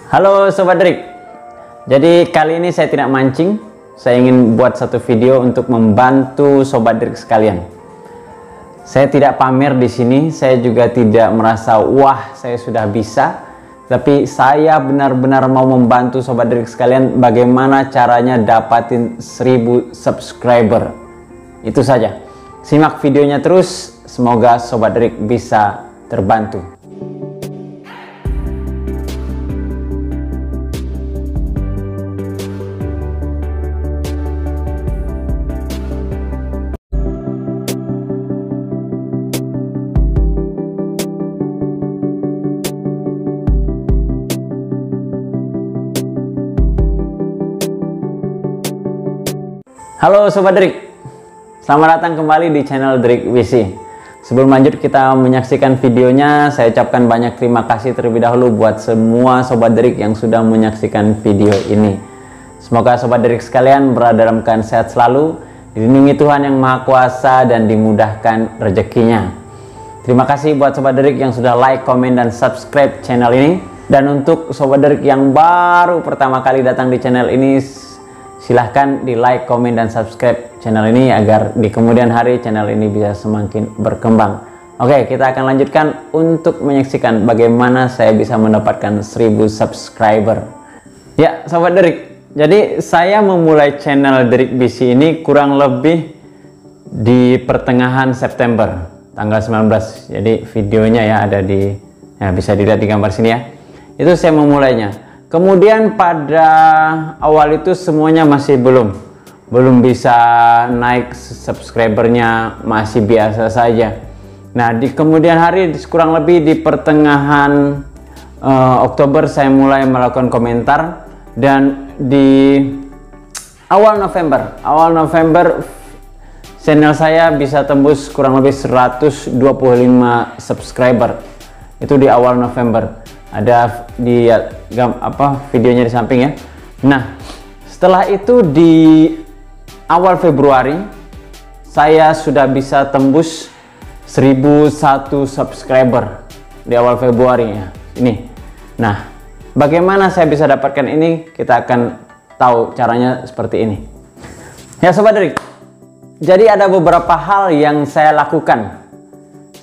Halo Sobat Drik. Jadi kali ini saya tidak mancing. Saya ingin buat satu video untuk membantu Sobat Drik sekalian. Saya tidak pamer di sini, saya juga tidak merasa wah saya sudah bisa. Tapi saya benar-benar mau membantu Sobat Drik sekalian bagaimana caranya dapatin 1000 subscriber. Itu saja. Simak videonya terus, semoga Sobat Drik bisa terbantu. Halo Sobat Drik, selamat datang kembali di channel Drik WC. Sebelum lanjut kita menyaksikan videonya, saya ucapkan banyak terima kasih terlebih dahulu buat semua Sobat Drik yang sudah menyaksikan video ini. Semoga Sobat Drik sekalian berada dalam keadaan sehat selalu, dilindungi Tuhan yang Maha Kuasa dan dimudahkan rezekinya. Terima kasih buat Sobat Drik yang sudah like, komen, dan subscribe channel ini. Dan untuk Sobat Drik yang baru pertama kali datang di channel ini, silahkan di like, komen, dan subscribe channel ini agar di kemudian hari channel ini bisa semakin berkembang. Oke, kita akan lanjutkan untuk menyaksikan bagaimana saya bisa mendapatkan 1000 subscriber. Ya, Sobat Drik, jadi saya memulai channel Drik BC ini kurang lebih di pertengahan September, tanggal 19. Jadi videonya ya ada di, ya bisa dilihat di gambar sini ya. Itu saya memulainya. Kemudian pada awal itu semuanya masih belum bisa naik, subscribernya masih biasa saja. Nah, di kemudian hari kurang lebih di pertengahan Oktober saya mulai melakukan komentar, dan di awal November channel saya bisa tembus kurang lebih 125 subscriber. Itu di awal November. Ada di videonya di samping ya. Nah, setelah itu di awal Februari saya sudah bisa tembus 1001 subscriber di awal Februari ya. Ini. Nah, bagaimana saya bisa dapatkan ini? Kita akan tahu caranya seperti ini. Ya Sobat Drik. Jadi ada beberapa hal yang saya lakukan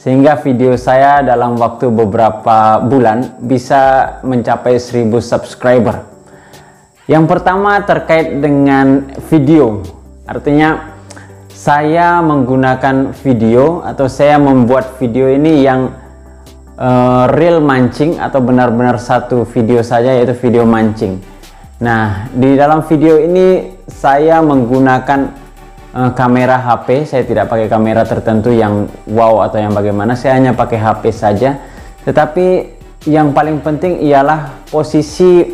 sehingga video saya dalam waktu beberapa bulan bisa mencapai 1000 subscriber. Yang pertama terkait dengan video. Artinya saya menggunakan video atau saya membuat video ini yang real mancing atau benar-benar satu video saja, yaitu video mancing. Nah, di dalam video ini saya menggunakan kamera HP. Saya tidak pakai kamera tertentu yang wow atau yang bagaimana, saya hanya pakai HP saja. Tetapi yang paling penting ialah posisi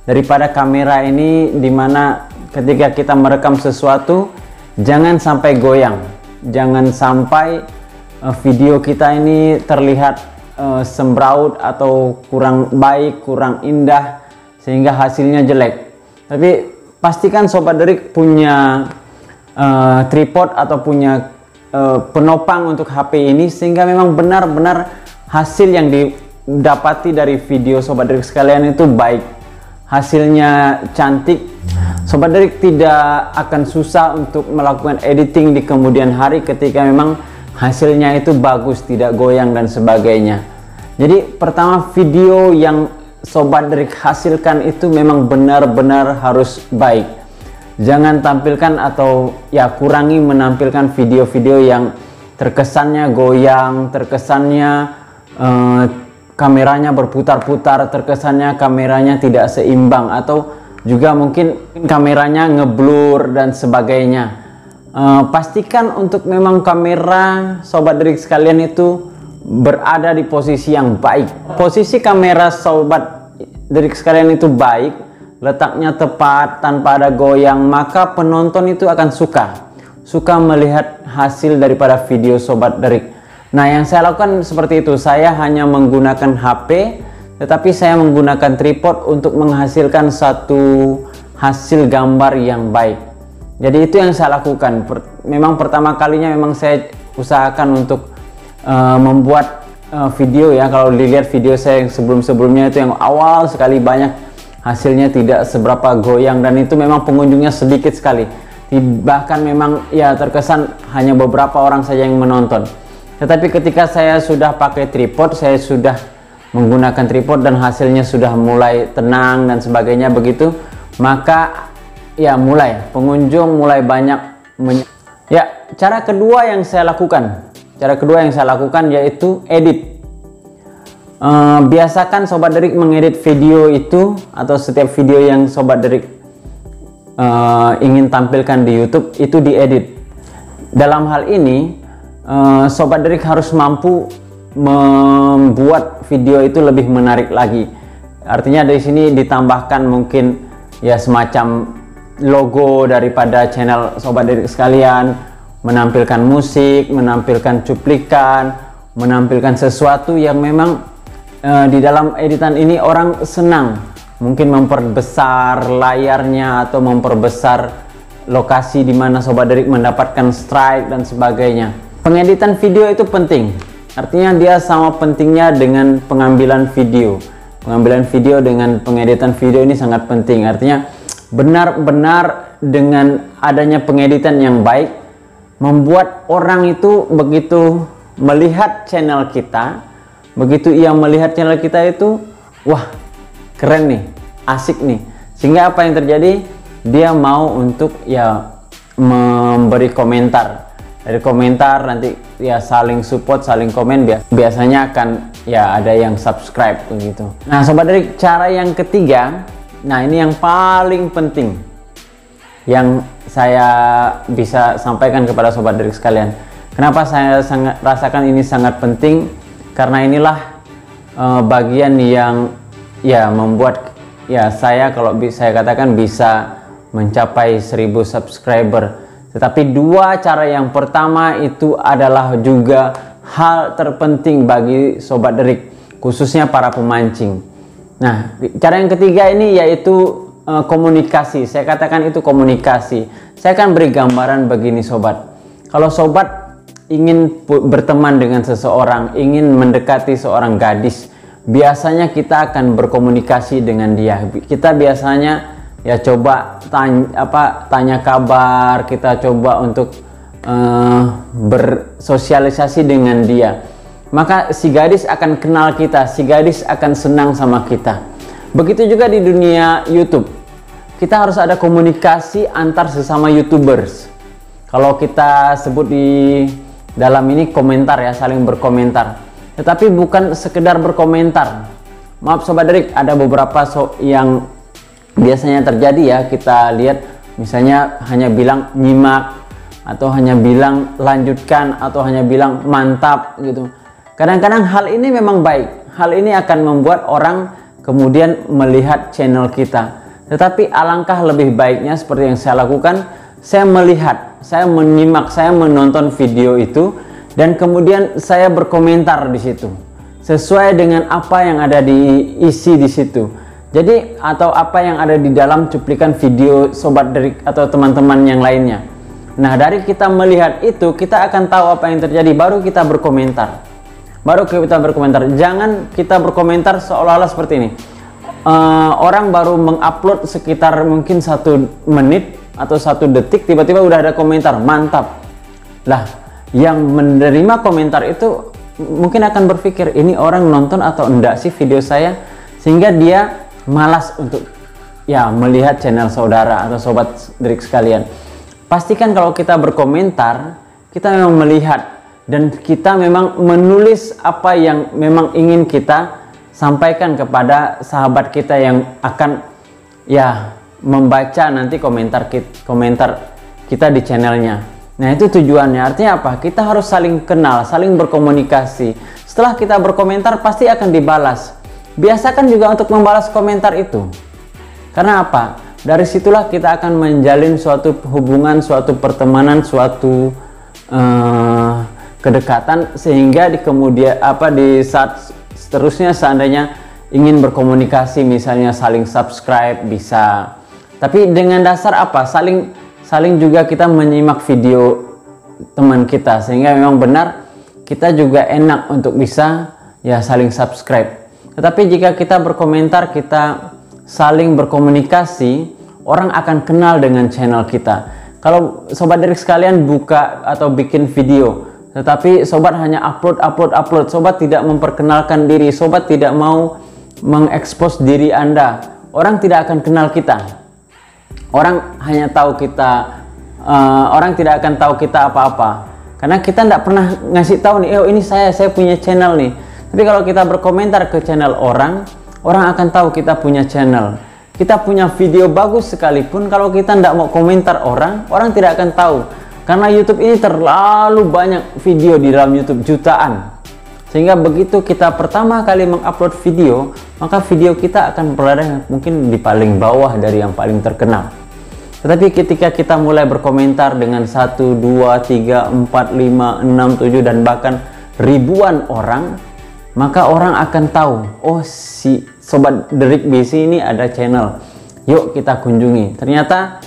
daripada kamera ini, dimana ketika kita merekam sesuatu jangan sampai goyang, jangan sampai video kita ini terlihat sembraut atau kurang baik, kurang indah sehingga hasilnya jelek. Tapi pastikan Sobat Drik punya tripod atau punya penopang untuk HP ini sehingga memang benar-benar hasil yang didapati dari video Sobat Drik sekalian itu baik, hasilnya cantik. Sobat Drik tidak akan susah untuk melakukan editing di kemudian hari ketika memang hasilnya itu bagus, tidak goyang dan sebagainya. Jadi pertama, video yang Sobat Drik hasilkan itu memang benar-benar harus baik. Jangan tampilkan atau ya kurangi menampilkan video-video yang terkesannya goyang, terkesannya kameranya berputar-putar, terkesannya kameranya tidak seimbang, atau juga mungkin kameranya ngeblur dan sebagainya. Pastikan untuk memang kamera Sobat Drik sekalian itu berada di posisi yang baik. Posisi kamera Sobat Drik sekalian itu baik, letaknya tepat tanpa ada goyang, maka penonton itu akan suka melihat hasil daripada video Sobat Drik. Nah, yang saya lakukan seperti itu. Saya hanya menggunakan HP, tetapi saya menggunakan tripod untuk menghasilkan satu hasil gambar yang baik. Jadi itu yang saya lakukan. Memang pertama kalinya memang saya usahakan untuk membuat video ya. Kalau dilihat video saya yang sebelum-sebelumnya itu yang awal sekali banyak hasilnya tidak seberapa goyang, dan itu memang pengunjungnya sedikit sekali. Bahkan memang ya terkesan hanya beberapa orang saja yang menonton. Tetapi ketika saya sudah pakai tripod, saya sudah menggunakan tripod dan hasilnya sudah mulai tenang dan sebagainya begitu, maka ya mulai pengunjung mulai banyak. Ya, cara kedua yang saya lakukan yaitu edit. Biasakan Sobat Derik mengedit video itu, atau setiap video yang Sobat Derik ingin tampilkan di YouTube itu diedit. Dalam hal ini Sobat Derik harus mampu membuat video itu lebih menarik lagi. Artinya dari sini ditambahkan mungkin ya semacam logo daripada channel Sobat Derik sekalian, menampilkan musik, menampilkan cuplikan, menampilkan sesuatu yang memang di dalam editan ini orang senang. Mungkin memperbesar layarnya atau memperbesar lokasi di mana Sobat Derik mendapatkan strike dan sebagainya. Pengeditan video itu penting. Artinya dia sama pentingnya dengan pengambilan video. Pengambilan video dengan pengeditan video ini sangat penting. Artinya benar-benar dengan adanya pengeditan yang baik membuat orang itu begitu melihat channel kita, begitu ia melihat channel kita itu, wah keren nih, asik nih, sehingga apa yang terjadi, dia mau untuk ya memberi komentar. Dari komentar nanti ya saling support, saling komen, biasanya akan ya ada yang subscribe begitu. Nah Sobat Derik, cara yang ketiga, nah ini yang paling penting yang saya bisa sampaikan kepada Sobat Derik sekalian. Kenapa saya rasakan ini sangat penting? Karena inilah bagian yang ya membuat ya saya, kalau saya katakan, bisa mencapai 1000 subscriber. Tetapi dua cara yang pertama itu adalah juga hal terpenting bagi Sobat Derik, khususnya para pemancing. Nah, cara yang ketiga ini yaitu komunikasi. Saya katakan itu komunikasi. Saya akan beri gambaran begini Sobat. Kalau Sobat ingin berteman dengan seseorang, ingin mendekati seorang gadis, biasanya kita akan berkomunikasi dengan dia. Kita biasanya ya coba tanya kabar, kita coba untuk bersosialisasi dengan dia. Maka si gadis akan kenal kita, si gadis akan senang sama kita. Begitu juga di dunia YouTube. Kita harus ada komunikasi antar sesama YouTubers. Kalau kita sebut di dalam ini komentar ya, saling berkomentar. Tetapi bukan sekedar berkomentar. Maaf Sobat Derik, ada beberapa yang biasanya terjadi ya, kita lihat misalnya hanya bilang nyimak, atau hanya bilang lanjutkan, atau hanya bilang mantap gitu. Kadang-kadang hal ini memang baik. Hal ini akan membuat orang kemudian melihat channel kita. Tetapi alangkah lebih baiknya seperti yang saya lakukan, saya melihat, saya menyimak, saya menonton video itu, dan kemudian saya berkomentar di situ sesuai dengan apa yang ada di isi di situ. Jadi atau apa yang ada di dalam cuplikan video Sobat Derik atau teman-teman yang lainnya. Nah, dari kita melihat itu, kita akan tahu apa yang terjadi, baru kita berkomentar. Jangan kita berkomentar seolah-olah seperti ini. Orang baru mengupload sekitar mungkin 1 menit atau 1 detik, tiba-tiba udah ada komentar mantap. Lah, yang menerima komentar itu mungkin akan berpikir, ini orang nonton atau enggak sih video saya, sehingga dia malas untuk ya melihat channel saudara atau Sobat Derik sekalian. Pastikan kalau kita berkomentar, kita memang melihat dan kita memang menulis apa yang memang ingin kita sampaikan kepada sahabat kita yang akan ya membaca nanti komentar kita di channelnya. Nah, itu tujuannya. Artinya apa? Kita harus saling kenal, saling berkomunikasi. Setelah kita berkomentar pasti akan dibalas. Biasakan juga untuk membalas komentar itu. Karena apa? Dari situlah kita akan menjalin suatu hubungan, suatu pertemanan, suatu kedekatan, sehingga di kemudian di saat seterusnya seandainya ingin berkomunikasi, misalnya saling subscribe, bisa. Tapi dengan dasar apa? Saling juga kita menyimak video teman kita, sehingga memang benar kita juga enak untuk bisa ya saling subscribe. Tetapi jika kita berkomentar, kita saling berkomunikasi, orang akan kenal dengan channel kita. Kalau sobat Derek sekalian buka atau bikin video, tetapi sobat hanya upload, sobat tidak memperkenalkan diri, sobat tidak mau mengekspos diri Anda, orang tidak akan kenal kita. Orang hanya tahu kita, orang tidak akan tahu kita apa-apa. Karena kita tidak pernah ngasih tahu nih, oh ini saya punya channel nih. Tapi kalau kita berkomentar ke channel orang akan tahu kita punya channel. Kita punya video bagus sekalipun, kalau kita tidak mau komentar orang tidak akan tahu. Karena YouTube ini terlalu banyak video di dalam YouTube, jutaan. Sehingga begitu kita pertama kali mengupload video, maka video kita akan berada mungkin di paling bawah dari yang paling terkenal. Tetapi ketika kita mulai berkomentar dengan 1, 2, 3, 4, 5, 6, 7 dan bahkan ribuan orang, maka orang akan tahu, oh si sobat Derek Visi ini ada channel, yuk kita kunjungi. Ternyata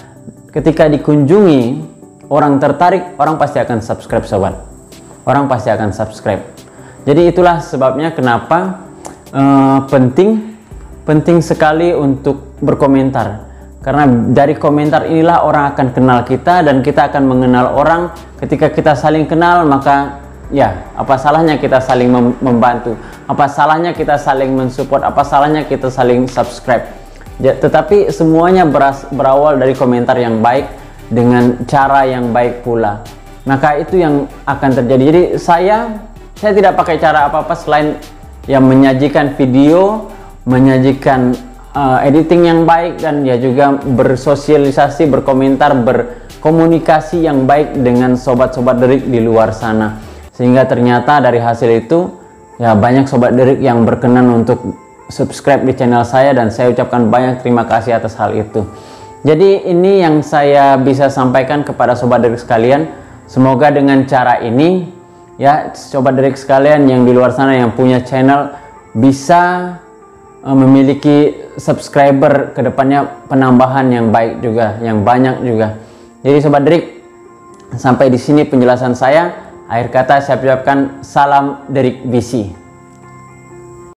ketika dikunjungi, orang tertarik, orang pasti akan subscribe sobat. Orang pasti akan subscribe. Jadi itulah sebabnya kenapa penting sekali untuk berkomentar. Karena dari komentar inilah orang akan kenal kita dan kita akan mengenal orang. Ketika kita saling kenal, maka ya apa salahnya kita saling membantu, apa salahnya kita saling mensupport, apa salahnya kita saling subscribe. Tetapi semuanya berawal dari komentar yang baik dengan cara yang baik pula. Maka itu yang akan terjadi. Jadi saya tidak pakai cara apa-apa selain yang menyajikan video, menyajikan editing yang baik, dan ya juga bersosialisasi, berkomentar, berkomunikasi yang baik dengan sobat-sobat Derek di luar sana. Sehingga ternyata dari hasil itu ya banyak sobat Derek yang berkenan untuk subscribe di channel saya, dan saya ucapkan banyak terima kasih atas hal itu. Jadi ini yang saya bisa sampaikan kepada sobat Derek sekalian. Semoga dengan cara ini ya sobat Derek sekalian yang di luar sana yang punya channel bisa memiliki subscriber kedepannya, penambahan yang baik juga, yang banyak juga. Jadi sobat Derek, sampai di sini penjelasan saya. Akhir kata saya ucapkan salam Derek Visi.